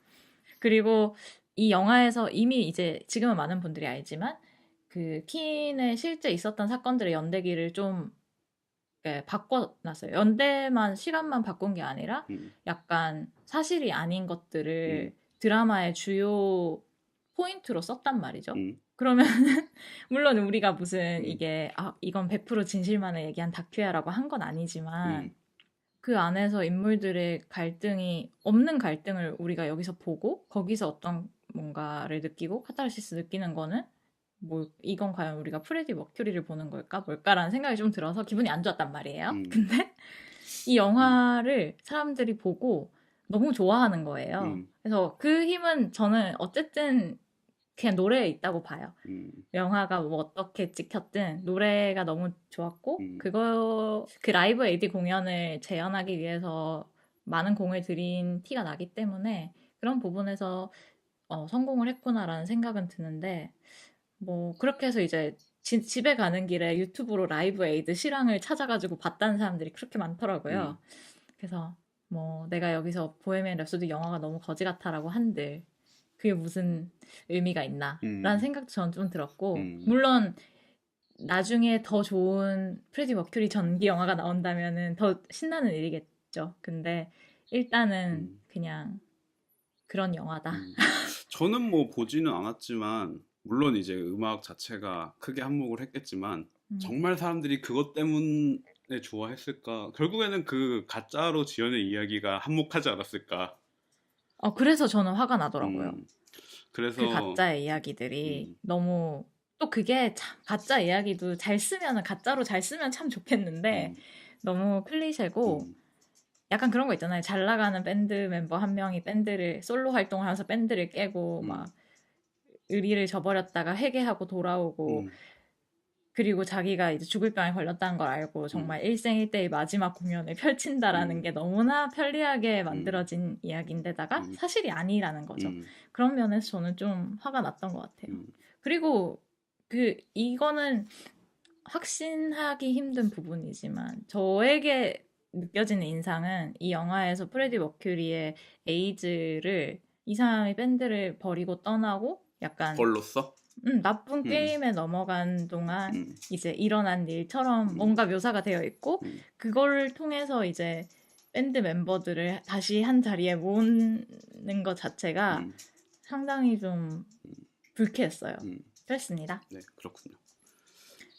A: 그리고 이 영화에서 이미 이제 지금은 많은 분들이 알지만 그 키인의 실제 있었던 사건들의 연대기를 좀 바꿔놨어요. 연대만 시간만 바꾼 게 아니라
B: 음,
A: 약간 사실이 아닌
B: 음,
A: 것들을 드라마의 주요 포인트로 썼단 말이죠.
B: 음,
A: 그러면 물론 우리가 무슨
B: 음,
A: 이게 이건 100% 진실만을 얘기한 다큐야라고 한 건 아니지만
B: 음,
A: 그 안에서 인물들의 갈등이 없는 갈등을 우리가 여기서 보고 거기서 어떤 뭔가를 느끼고 카타르시스 느끼는 거는 뭐 이건 과연 우리가 프레디 머큐리를 보는 걸까 뭘까라는 생각이 좀 들어서 기분이 안 좋았단 말이에요.
B: 음,
A: 근데 이
B: 음,
A: 영화를 사람들이 보고 너무 좋아하는 거예요.
B: 음,
A: 그래서 그 힘은 저는 어쨌든 그냥 노래에 있다고 봐요.
B: 음,
A: 영화가 뭐 어떻게 찍혔든 노래가 너무 좋았고
B: 음,
A: 그 라이브 에이디 공연을 재현하기 위해서 많은 공을 들인 티가 나기 때문에 그런 부분에서 성공을 했구나라는 생각은 드는데 뭐 그렇게 해서 이제 집에 가는 길에 유튜브로 라이브 에이드 실황을 찾아가지고 봤다는 사람들이 그렇게 많더라고요.
B: 음,
A: 그래서 뭐 내가 여기서 보헤미안 랩소디 영화가 너무 거지 같아라고 한들 그게 무슨 의미가 있나 라는
B: 음,
A: 생각도 저는 좀 들었고
B: 음,
A: 물론 나중에 더 좋은 프레디 머큐리 전기 영화가 나온다면은 더 신나는 일이겠죠. 근데 일단은
B: 음,
A: 그냥 그런 영화다.
B: 음. 저는 뭐 보지는 않았지만, 물론 이제 음악 자체가 크게 한몫을 했겠지만,
A: 음.
B: 정말 사람들이 그것 때문에 좋아했을까? 결국에는 그 가짜로 지어낸 이야기가 한몫하지 않았을까?
A: 그래서 저는 화가 나더라고요.
B: 음,
A: 그
B: 그래서,
A: 가짜의 이야기들이
B: 음,
A: 너무 또 그게 참 가짜 이야기도 잘 쓰면은 가짜로 잘 쓰면 참 좋겠는데
B: 음,
A: 너무 클리셰고
B: 음,
A: 약간 그런 거 있잖아요. 잘 나가는 밴드 멤버 한 명이 밴드를 솔로 활동을 하면서 밴드를 깨고
B: 음,
A: 막 의리를 저버렸다가 회개하고 돌아오고
B: 음,
A: 그리고 자기가 이제 죽을 병에 걸렸다는 걸 알고
B: 음,
A: 정말 일생일대의 마지막 공연을 펼친다라는
B: 음,
A: 게 너무나 편리하게
B: 음,
A: 만들어진 이야기인데다가
B: 음,
A: 사실이 아니라는 거죠.
B: 음,
A: 그런 면에서 저는 좀 화가 났던 것 같아요.
B: 음,
A: 그리고 이거는 확신하기 힘든 부분이지만 저에게 느껴지는 인상은 이 영화에서 프레디 머큐리의 에이즈를 이 사람이 밴드를 버리고 떠나고 약간
B: 벌로써?
A: 나쁜
B: 음,
A: 게임에 넘어간 동안
B: 음,
A: 이제 일어난 일처럼
B: 음,
A: 뭔가 묘사가 되어 있고
B: 음,
A: 그걸 통해서 이제 밴드 멤버들을 다시 한 자리에 모으는 것 자체가
B: 음,
A: 상당히 좀 불쾌했어요.
B: 음,
A: 그랬습니다.
B: 네, 그렇군요.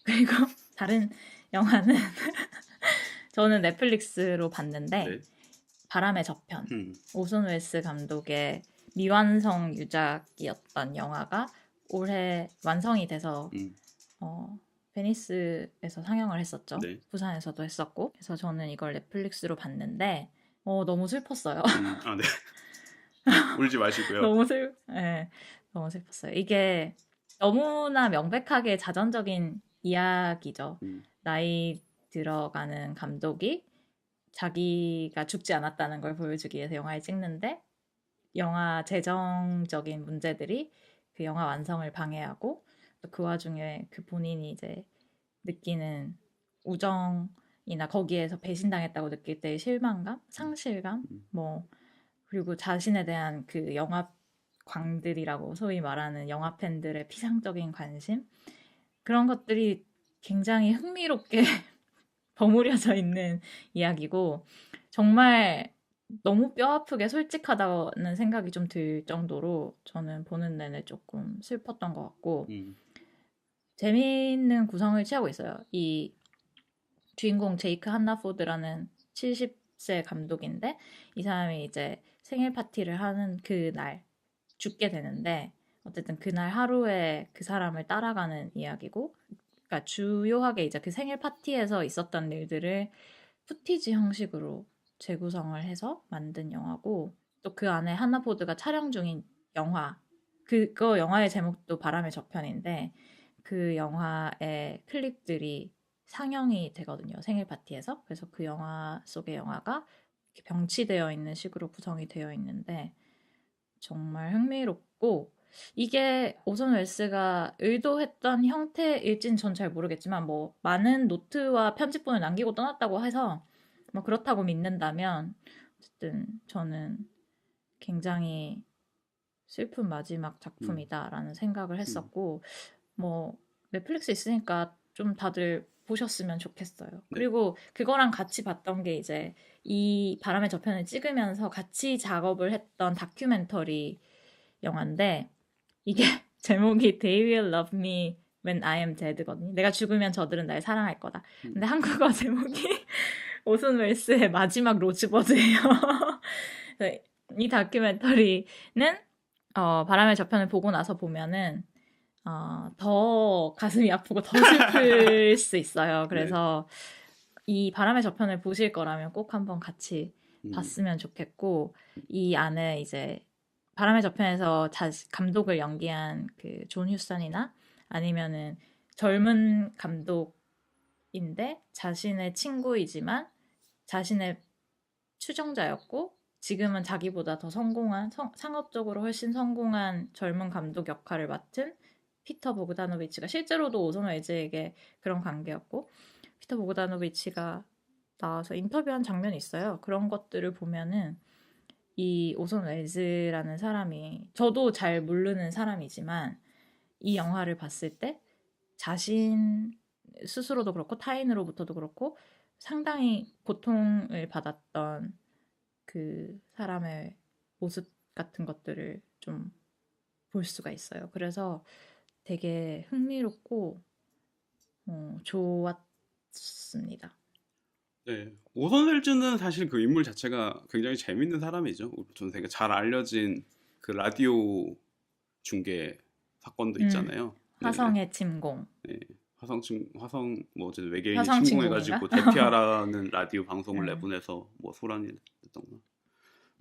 A: 그리고 다른 영화는 저는 넷플릭스로 봤는데
B: 네,
A: 바람의 저편
B: 음,
A: 오손 웰스 감독의 미완성 유작이었던 영화가 올해 완성이 돼서
B: 음,
A: 어, 베니스에서 상영을 했었죠.
B: 네,
A: 부산에서도 했었고. 그래서 저는 이걸 넷플릭스로 봤는데 너무 슬펐어요.
B: 아, 네, 울지 마시고요.
A: 네, 너무 슬펐어요. 이게 너무나 명백하게 자전적인 이야기죠.
B: 음,
A: 나이 들어가는 감독이 자기가 죽지 않았다는 걸 보여주기 위해서 영화를 찍는데 영화 재정적인 문제들이 그 영화 완성을 방해하고 또 그 와중에 그 본인이 이제 느끼는 우정이나 거기에서 배신당했다고 느낄 때의 실망감, 상실감,
B: 음,
A: 뭐 그리고 자신에 대한 그 영화 광들이라고 소위 말하는 영화 팬들의 피상적인 관심 그런 것들이 굉장히 흥미롭게 버무려져 있는 이야기고 정말 너무 뼈아프게 솔직하다는 생각이 좀 들 정도로 저는 보는 내내 조금 슬펐던 것 같고
B: 음,
A: 재미있는 구성을 취하고 있어요. 이 주인공 제이크 한나포드라는 70세 감독인데 이 사람이 이제 생일 파티를 하는 그날 죽게 되는데 어쨌든 그날 하루에 그 사람을 따라가는 이야기고 그러니까 주요하게 이제 그 생일 파티에서 있었던 일들을 푸티지 형식으로 재구성을 해서 만든 영화고 또 그 안에 한나포드가 촬영 중인 영화 그거 영화의 제목도 바람의 저편인데 그 영화의 클립들이 상영이 되거든요. 생일 파티에서. 그래서 그 영화 속의 영화가 이렇게 병치되어 있는 식으로 구성이 되어 있는데 정말 흥미롭고 이게 오선 웰스가 의도했던 형태일진 전 잘 모르겠지만 뭐 많은 노트와 편집본을 남기고 떠났다고 해서 뭐 그렇다고 믿는다면 어쨌든 저는 굉장히 슬픈 마지막
B: 음,
A: 작품이다라는 생각을
B: 음.
A: 했었고 뭐 넷플릭스 있으니까 좀 다들 보셨으면 좋겠어요.
B: 네.
A: 그리고 그거랑 같이 봤던 게 이제 이 바람의 저편을 찍으면서 같이 작업을 했던 다큐멘터리 영화인데 이게 제목이 They Will Love Me When I Am Dead거든요. 내가 죽으면 저들은 날 사랑할 거다. 근데
B: 음,
A: 한국어 제목이 오슨 웰스의 마지막 로즈버드예요. 이 다큐멘터리는 바람의 저편을 보고 나서 보면은 더 가슴이 아프고 더 슬플 수 있어요.
B: 네.
A: 그래서 이 바람의 저편을 보실 거라면 꼭 한번 같이
B: 음,
A: 봤으면 좋겠고 이 안에 이제 바람의 저편에서 감독을 연기한 그 존 휴선이나 아니면은 젊은 감독인데 자신의 친구이지만 자신의 추종자였고 지금은 자기보다 더 성공한 상업적으로 훨씬 성공한 젊은 감독 역할을 맡은 피터 보그다노비치가 실제로도 오선 웰즈에게 그런 관계였고 피터 보그다노비치가 나와서 인터뷰한 장면이 있어요. 그런 것들을 보면은 이 오선 웰즈라는 사람이 저도 잘 모르는 사람이지만 이 영화를 봤을 때 자신 스스로도 그렇고 타인으로부터도 그렇고 상당히 고통을 받았던 그 사람의 모습 같은 것들을 좀 볼 수가 있어요. 그래서 되게 흥미롭고 좋았습니다.
B: 네. 오선 웰즈는 사실 그 인물 자체가 굉장히 재밌는 사람이죠. 저는 되게 잘 알려진 그 라디오 중계 사건도
A: 음,
B: 있잖아요. 네.
A: 화성의 침공,
B: 네. 화성 뭐 어쨌든 외계인이
A: 화성 침공인가?
B: 침공해가지고 대피하라는 라디오 방송을
A: 음,
B: 내보내서 뭐 소란이 됐던가.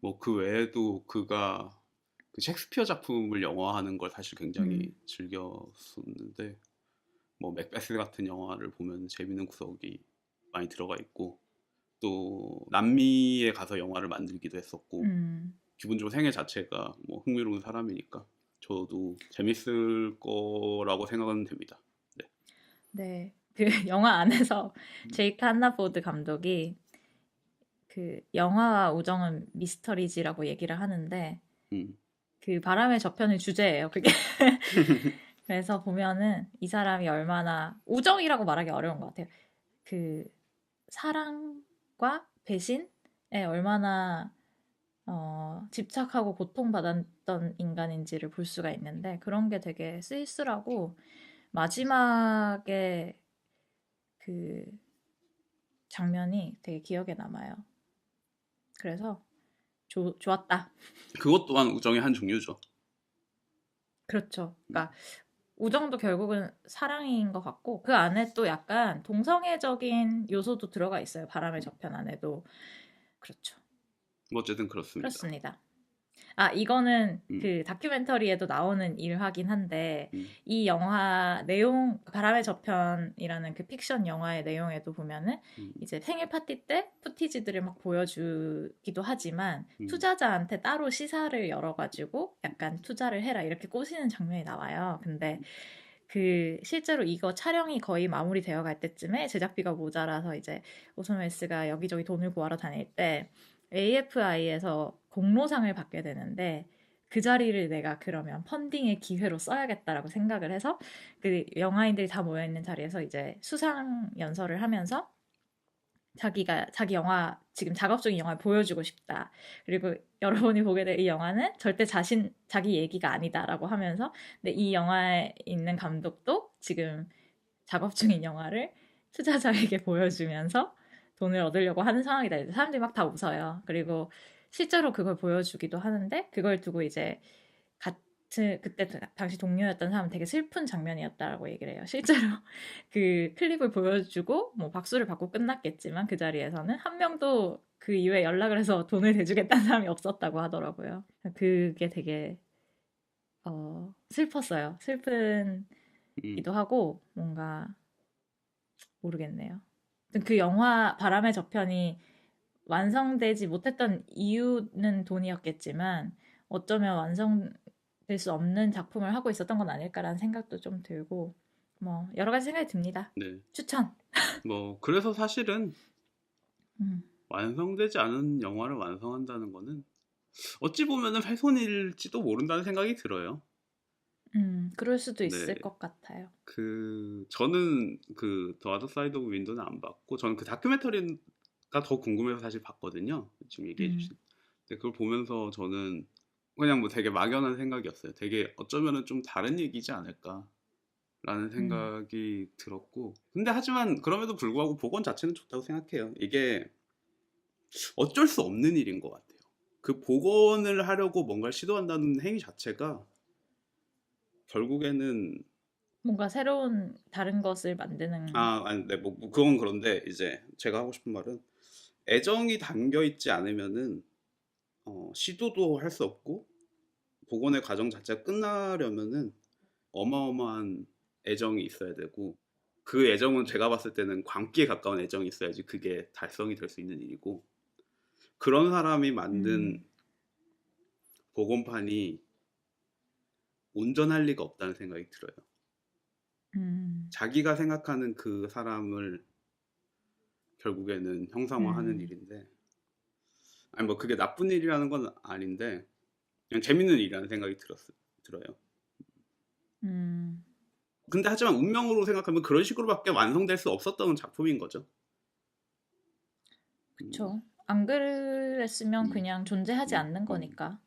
B: 뭐 그 외에도 그가 그 셰익스피어 작품을 영화하는 걸 사실 굉장히
A: 음,
B: 즐겼었는데 뭐 맥베스 같은 영화를 보면 재밌는 구석이 많이 들어가 있고 또 남미에 가서 영화를 만들기도 했었고
A: 음.
B: 기본적으로 생애 자체가 뭐 흥미로운 사람이니까 저도 재밌을 거라고 생각은 됩니다. 네.
A: 네, 그 영화 안에서
B: 음,
A: 제이크 한나포드 감독이 그 영화와 우정은 미스터리지라고 얘기를 하는데
B: 음,
A: 그 바람의 저편의 주제예요. 그게 그래서 보면은 이 사람이 얼마나 우정이라고 말하기 어려운 것 같아요. 그 사랑과 배신에 얼마나 집착하고 고통받았던 인간인지를 볼 수가 있는데 그런 게 되게 쓸쓸하고 마지막에 그 장면이 되게 기억에 남아요. 그래서 좋았다.
B: 그것 또한 우정의 한 종류죠.
A: 그렇죠.
B: 음,
A: 그러니까 우정도 결국은 사랑인 것 같고 그 안에 또 약간 동성애적인 요소도 들어가 있어요. 바람의 저편 안에도. 그렇죠.
B: 뭐 어쨌든 그렇습니다.
A: 그렇습니다. 아, 이거는
B: 음,
A: 그 다큐멘터리에도 나오는 일화긴 한데,
B: 음,
A: 이 영화 내용, 바람의 저편이라는 그 픽션 영화의 내용에도 보면은,
B: 음,
A: 이제 생일 파티 때 푸티지들을 막 보여주기도 하지만,
B: 음,
A: 투자자한테 따로 시사를 열어가지고, 약간 투자를 해라, 이렇게 꼬시는 장면이 나와요. 근데 그 실제로 이거 촬영이 거의 마무리되어 갈 때쯤에 제작비가 모자라서 이제 오손 웰스가 여기저기 돈을 구하러 다닐 때 AFI에서 공로상을 받게 되는데 그 자리를 내가 그러면 펀딩의 기회로 써야겠다라고 생각을 해서 그 영화인들이 다 모여 있는 자리에서 이제 수상 연설을 하면서 자기가 자기 영화 지금 작업 중인 영화를 보여주고 싶다. 그리고 여러분이 보게 될 이 영화는 절대 자기 얘기가 아니다라고 하면서 근데 이 영화에 있는 감독도 지금 작업 중인 영화를 투자자에게 보여주면서 돈을 얻으려고 하는 상황이다. 이제 사람들이 막 다 웃어요. 그리고 실제로 그걸 보여주기도 하는데 그걸 두고 이제 같은 그때 당시 동료였던 사람은 되게 슬픈 장면이었다라고 얘기를 해요. 실제로 그 클립을 보여주고 뭐 박수를 받고 끝났겠지만 그 자리에서는 한 명도 그 이후에 연락을 해서 돈을 대주겠다는 사람이 없었다고 하더라고요. 그게 되게 슬펐어요.
B: 음,
A: 슬픈기도 하고 뭔가 모르겠네요. 그 영화 바람의 저편이 완성되지 못했던 이유는 돈이었겠지만 어쩌면 완성될 수 없는 작품을 하고 있었던 건 아닐까라는 생각도 좀 들고 뭐 여러 가지 생각이 듭니다.
B: 네.
A: 추천.
B: 뭐 그래서 사실은
A: 음,
B: 완성되지 않은 영화를 완성한다는 거는 어찌 보면은 훼손일지도 모른다는 생각이 들어요.
A: 그럴 수도
B: 네.
A: 있을 것 같아요.
B: 저는 더 아더 사이드 오브 윈도는 안 봤고 저는 그 다큐멘터리가 더 궁금해서 사실 봤거든요. 지금 얘기해
A: 음,
B: 주신. 근데 그걸 보면서 저는 그냥 뭐 되게 막연한 생각이었어요. 되게 어쩌면은 좀 다른 얘기지 않을까라는
A: 음,
B: 생각이 들었고. 근데 하지만 그럼에도 불구하고 복원 자체는 좋다고 생각해요. 이게 어쩔 수 없는 일인 것 같아요. 그 복원을 하려고 뭔가를 시도한다는 행위 자체가 결국에는
A: 뭔가 새로운 다른 것을 만드는
B: 아니, 네, 뭐 그건 그런데 이제 제가 하고 싶은 말은 애정이 담겨 있지 않으면은 시도도 할 수 없고 복원의 과정 자체가 끝나려면은 어마어마한 애정이 있어야 되고 그 애정은 제가 봤을 때는 광기에 가까운 애정이 있어야지 그게 달성이 될 수 있는 일이고 그런 사람이 만든
A: 음,
B: 복원판이 온전할 리가 없다는 생각이 들어요.
A: 음,
B: 자기가 생각하는 그 사람을 결국에는 형상화하는
A: 음,
B: 일인데 아니 뭐 그게 나쁜 일이라는 건 아닌데 그냥 재밌는 일이라는 생각이 들어요.
A: 음,
B: 근데 하지만 운명으로 생각하면 그런 식으로밖에 완성될 수 없었던 작품인 거죠. 음,
A: 그쵸. 안 그랬으면
B: 음,
A: 그냥 존재하지
B: 음,
A: 않는
B: 음,
A: 거니까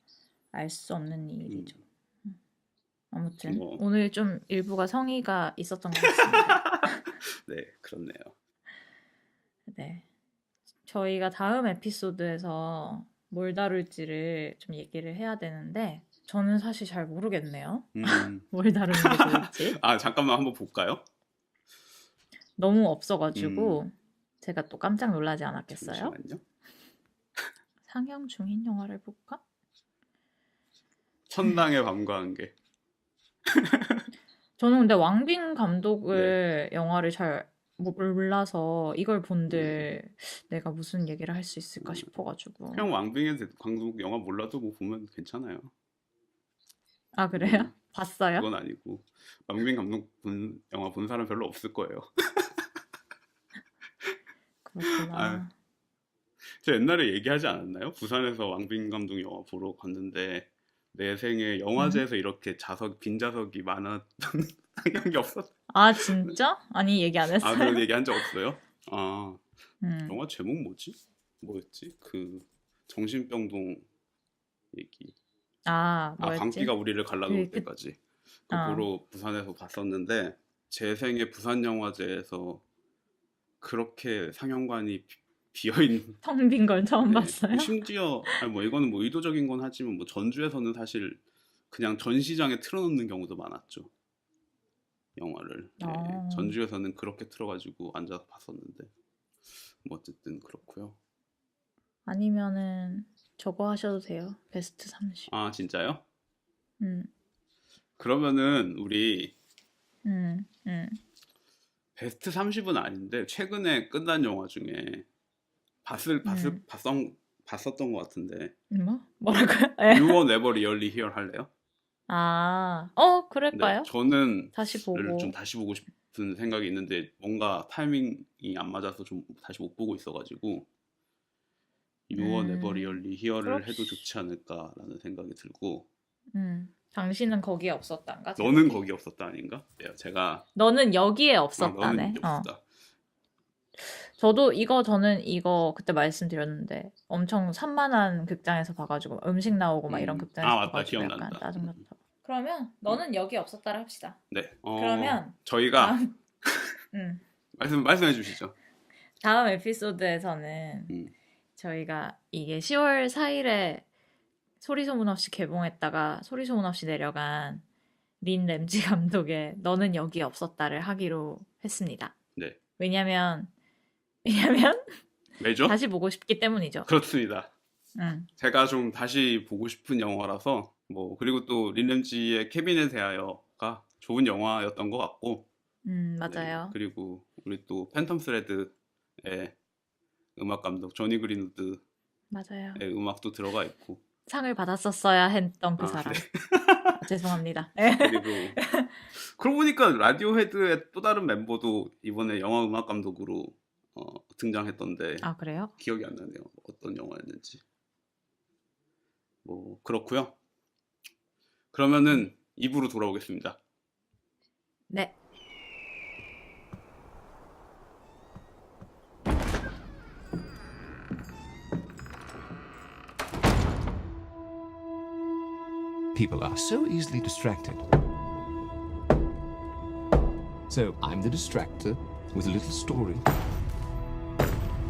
A: 알 수 없는
B: 음.
A: 일이죠. 아무튼
B: 뭐,
A: 오늘 좀 일부가 성의가 있었던 것 같습니다.
B: 네, 그렇네요.
A: 네. 저희가 다음 에피소드에서 뭘 다룰지를 좀 얘기를 해야 되는데, 저는 사실 잘 모르겠네요.
B: 음,
A: 뭘 다루는 게 좋을지.
B: 아, 잠깐만 한번 볼까요?
A: 너무
B: 음,
A: 없어가지고, 제가 또 깜짝 놀라지 않았겠어요?
B: 잠시만요.
A: 상영 중인 영화를 볼까?
B: 천당의 밤과 안개.
A: 저는 근데 왕빈
B: 네,
A: 감독을 영화를 잘 몰라서 이걸
B: 네.
A: 본들 내가 무슨 얘기를 할 수 있을까 싶어가지고.
B: 그냥 왕빙의 광국 영화 몰라도 뭐 보면 괜찮아요.
A: 아, 그래요?
B: 그건
A: 봤어요?
B: 그건 아니고 왕빙 감독 영화 본 사람 별로 없을 거예요. 아,
A: 그렇구나.
B: 저 옛날에 얘기하지 않았나요? 부산에서 왕빈 감독 영화 보러 갔는데 내 생에
A: 응?
B: 영화제에서 이렇게 빈 좌석이 많았던 상영이 없었.
A: 아, 진짜? 아니, 얘기 안
B: 아, 그런
A: 했어요?
B: 얘기 한 적 없어요? 아,
A: 음.
B: 영화 제목 뭐지? 뭐였지? 정신병동 얘기.
A: 아,
B: 아, 광기가
A: 뭐였지?
B: 우리를 갈라놓을
A: 그, 그,
B: 때까지. 그거
A: 어,
B: 보러 부산에서 봤었는데 제 생애 부산 영화제에서 그렇게 상영관이 비어있는.
A: 텅 빈 걸 처음
B: 네. 뭐
A: 봤어요?
B: 심지어 아니 뭐 이거는 뭐 의도적인 건 하지만 뭐 전주에서는 사실 그냥 전시장에 틀어놓는 경우도 많았죠. 영화를. 예.
A: 어,
B: 전주에서는 그렇게 틀어가지고 앉아서 봤었는데 뭐 어쨌든 그렇고요.
A: 아니면은, 저거 하셔도 돼요. 베스트 30.
B: 아, 진짜요?
A: 음,
B: 그러면은 우리
A: 음, 음.
B: 베스트 30은 아닌데 최근에 끝난 영화 중에 봤었던 것 같은데
A: 뭐라고요? 예.
B: You Were Never Really Here 할래요?
A: 아,
B: 네,
A: 그럴까요?
B: 저는
A: 다시
B: 좀
A: 보고.
B: 다시 보고 싶은 생각이 있는데 뭔가 타이밍이 안 맞아서 좀 다시 못 보고 있어가지고 You Were Never Really Here를 해도 좋지 않을까라는 생각이 들고
A: 당신은 거기에 없었단가?
B: 너는
A: 제목이?
B: 거기 없었다 아닌가? 네, 제가
A: 너는 여기에
B: 너는
A: 없었다네.
B: 여기 없었다.
A: 저는 이거 그때 말씀드렸는데 엄청 산만한 극장에서 봐가지고 음식 나오고 막 이런 극장에서
B: 맞다.
A: 봐가지고 약간
B: 기억난다.
A: 짜증났다. 그러면 너는 여기 없었다를 합시다.
B: 네.
A: 그러면
B: 저희가
A: 다음,
B: 말씀해 주시죠.
A: 다음 에피소드에서는 저희가 이게 10월 4일에 소리 소문 없이 개봉했다가 소리 소문 없이 내려간 린 램지 감독의 너는 여기 없었다를 하기로 했습니다.
B: 네.
A: 왜냐면
B: 왜죠?
A: 다시 보고 싶기 때문이죠.
B: 그렇습니다.
A: 응.
B: 제가 좀 다시 보고 싶은 영화라서 그리고 또 린램지의 케빈에 대하여가 좋은 영화였던 것 같고
A: 맞아요.
B: 네, 그리고 우리 또 팬텀 스레드의 음악 감독 조니 그린우드의
A: 맞아요.
B: 음악도 들어가 있고
A: 상을 받았었어야 했던 그 사람.
B: 네.
A: 죄송합니다. 네.
B: 그리고 그러고 보니까 라디오헤드의 또 다른 멤버도 이번에 영화 음악 감독으로 등장했던데
A: 아, 그래요?
B: 기억이 안 나네요. 어떤 영화였는지. 그렇고요. 그러면은 2부로 돌아오겠습니다.
A: 네.
C: People are so easily distracted. So I'm the distractor with a little story.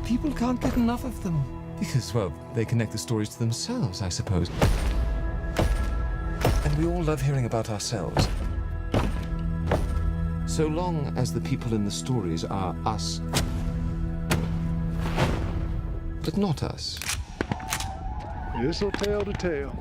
C: People can't get enough of them because, well, they connect the stories to themselves, I suppose. And we all love hearing about ourselves. So long as the people in the stories are us, but not us.
D: This'll tell the tale.